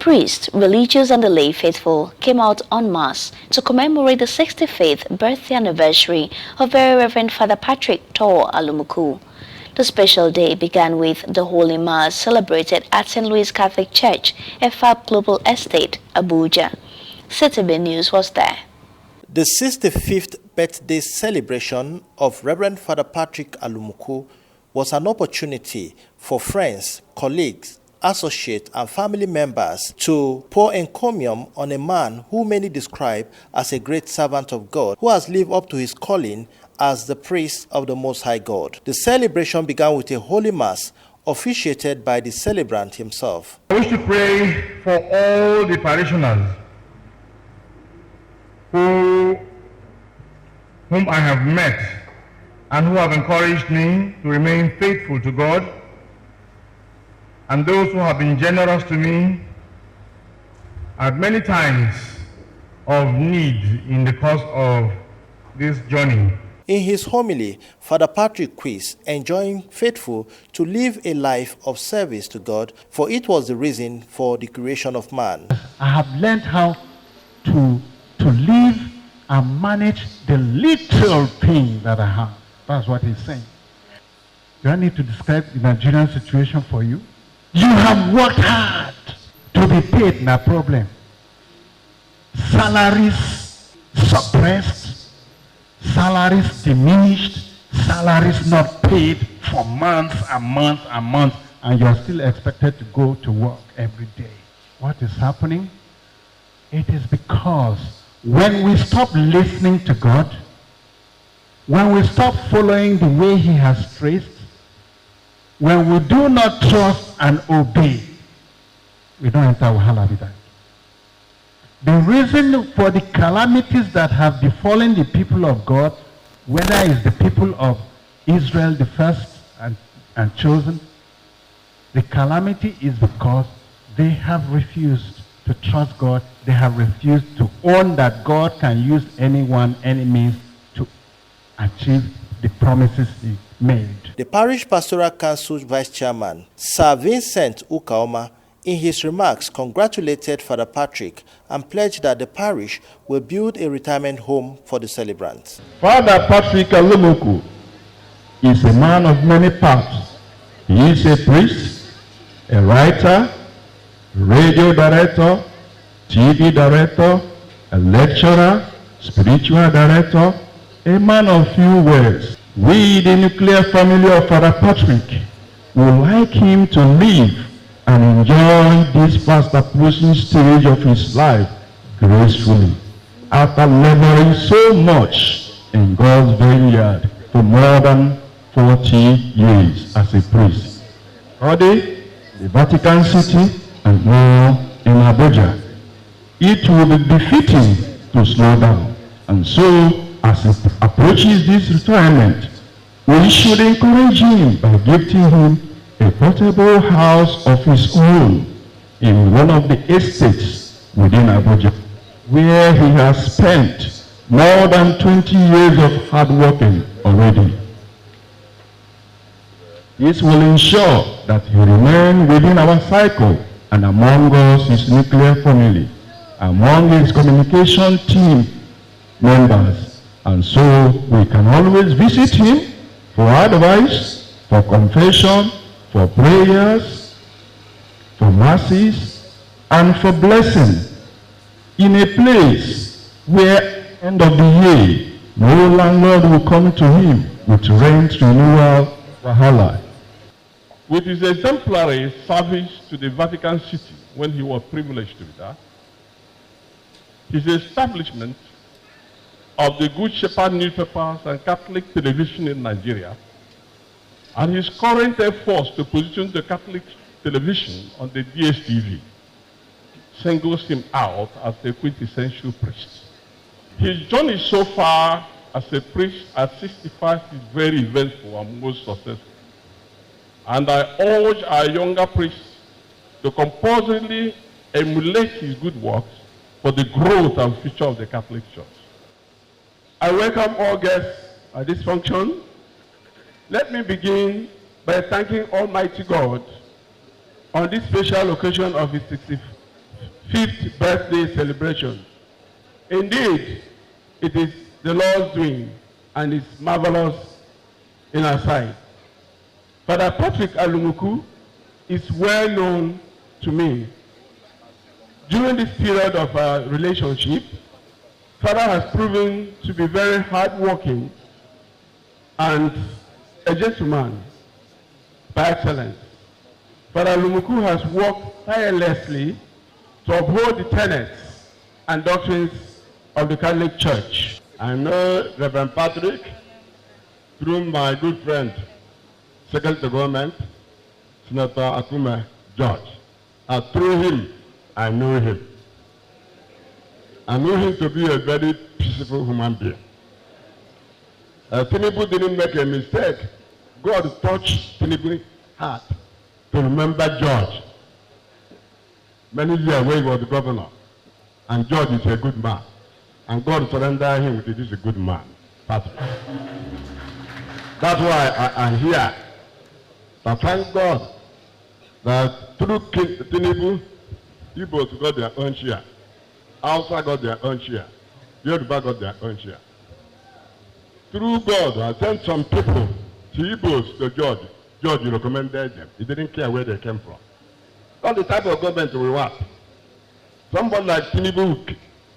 Priests, religious and the lay faithful came out en masse to commemorate the 65th birthday anniversary of Very Reverend Father Patrick Tor Alumuku. The special day began with the Holy Mass celebrated at St. Louis Catholic Church, FAB Global Estate, Abuja. CTV News was there. The 65th birthday celebration of Reverend Father Patrick Alumuku was an opportunity for friends, colleagues, associates and family members to pour encomium on a man who many describe as a great servant of God who has lived up to his calling as the priest of the Most High God. The celebration began with a holy mass officiated by the celebrant himself. I wish to pray for all the parishioners whom I have met and who have encouraged me to remain faithful to God, and those who have been generous to me at many times of need in the course of this journey. In his homily, Father Patrick quizzed, enjoining faithful to live a life of service to God, for it was the reason for the creation of man. I have learned how to live and manage the little thing that I have. That's what he's saying. Do I need to describe the Nigerian situation for you? You have worked hard to be paid, no problem. Salaries suppressed, salaries diminished, salaries not paid for months and months and months, and you're still expected to go to work every day. What is happening? It is because when we stop listening to God, when we stop following the way he has traced, when we do not trust and obey, we don't enter Wahala with that. The reason for the calamities that have befallen the people of God, whether it's the people of Israel, the first and chosen, the calamity is because they have refused to trust God. They have refused to own that God can use anyone, any means to achieve the promises he made. The Parish Pastoral Council Vice Chairman, Sir Vincent Ukaoma, in his remarks congratulated Father Patrick and pledged that the parish will build a retirement home for the celebrants. Father Patrick Alumuku is a man of many parts. He is a priest, a writer, radio director, TV director, a lecturer, spiritual director, a man of few words. We, the nuclear family of Father Patrick, would like him to live and enjoy this fast approaching stage of his life gracefully, after laboring so much in God's vineyard for more than 40 years as a priest. Today, the Vatican City and now in Abuja, it will be befitting to slow down. And so, as he approaches this retirement, we should encourage him by gifting him a portable house of his own in one of the estates within Abuja, where he has spent more than 20 years of hard working already. This will ensure that he remains within our cycle and among us, his nuclear family, among his communication team members, and so we can always visit him for advice, for confession, for prayers, for masses, and for blessing in a place where end of the year no landlord will come to him with rent renewal wahala. With his exemplary service to the Vatican City when he was privileged to be there, his establishment of the Good Shepherd newspapers and Catholic television in Nigeria, and his current efforts to position the Catholic television on the DSTV singles him out as a quintessential priest. His journey so far as a priest at 65 is very eventful and most successful. And I urge our younger priests to compulsively emulate his good works for the growth and future of the Catholic Church. I welcome all guests at this function. Let me begin by thanking Almighty God on this special occasion of his 5th birthday celebration. Indeed, it is the Lord's doing and it's marvelous in our sight. Father Patrick Alumuku is well known to me. During this period of our relationship, Father has proven to be very hardworking and a gentleman by excellence. Father Alumuku has worked tirelessly to uphold the tenets and doctrines of the Catholic Church. I know Reverend Patrick through my good friend, Secretary to Government, Senator Akume George. Through him, I know him. I know him to be a very peaceful human being. Tinubu didn't make a mistake. God touched Tinubu's heart to remember George. Many years when he was the governor. And George is a good man. And God surrendered him with this a good man, Patrick. That's why I'm here. I thank God that through Tinubu, Igbos got their own share. Hausa got their own share. Yoruba got their own share. Through God, I sent some people to Igbos to George. George recommended them. He didn't care where they came from. Not the type of government we want. Somebody like Tinubu will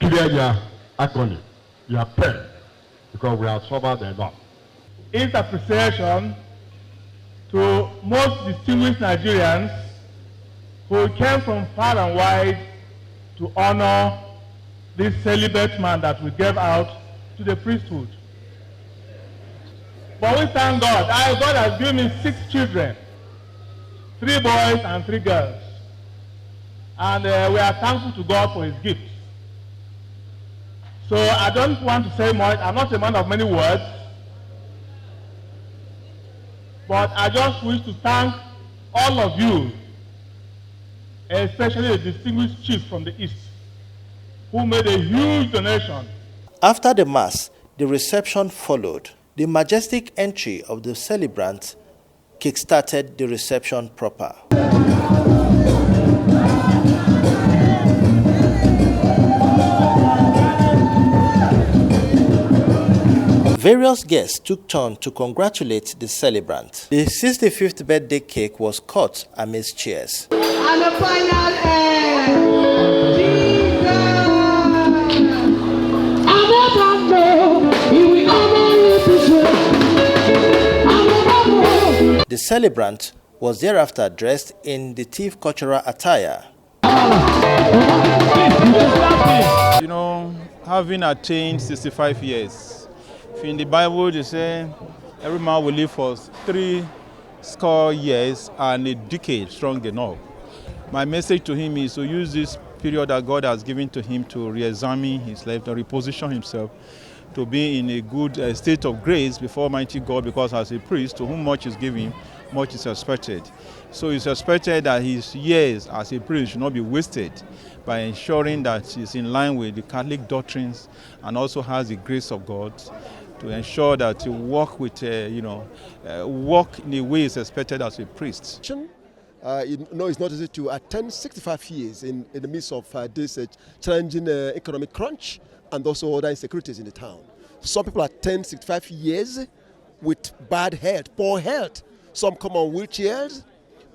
clear your acronym, your pen, because we have suffered a lot. Its appreciation to most distinguished Nigerians who came from far and wide to honor this celibate man that we gave out to the priesthood. But we thank God. God has given me 6 children, 3 boys and 3 girls. And we are thankful to God for his gifts. So I don't want to say much. I'm not a man of many words. But I just wish to thank all of you, especially the distinguished chief from the East, who made a huge donation. After the Mass, the reception followed. The majestic entry of the celebrant kick-started the reception proper. Various guests took turn to congratulate the celebrant. The 65th birthday cake was cut amidst cheers. And the final The celebrant was thereafter dressed in the Tiv cultural attire. You know, having attained 65 years, in the Bible they say every man will live for 60 years and a decade strong enough. My message to him is to use this period that God has given to him to re-examine his life, to reposition himself, to be in a good state of grace before Almighty God, because as a priest, to whom much is given, much is expected. So it's expected that his years as a priest should not be wasted by ensuring that he's in line with the Catholic doctrines and also has the grace of God to ensure that he walk with, walk in the way is expected as a priest. It's not easy to attend 65 years in the midst of this challenging economic crunch and also other insecurities in the town. Some people attend 65 years with bad health, poor health. Some come on wheelchairs,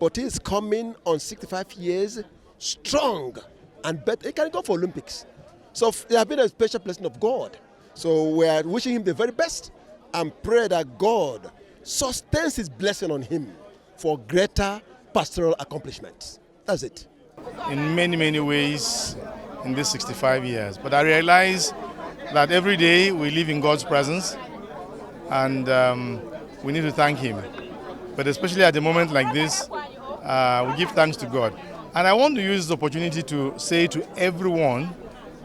but he's coming on 65 years strong and better. He can go for Olympics. So there has been a special blessing of God. So we are wishing him the very best and pray that God sustains his blessing on him for greater pastoral accomplishments. That's it. In many, many ways in these 65 years. But I realize that every day we live in God's presence and we need to thank him. But especially at a moment like this, we give thanks to God. And I want to use this opportunity to say to everyone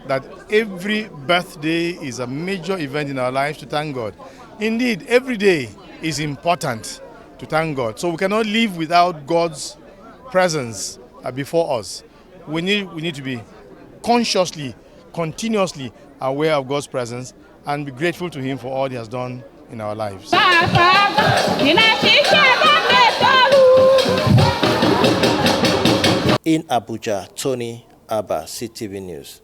that every birthday is a major event in our lives to thank God. Indeed, every day is important to thank God. So we cannot live without God's presence before us. We need to be consciously, continuously aware of God's presence and be grateful to him for all he has done in our lives. In Abuja, Tony Abba, CTV News.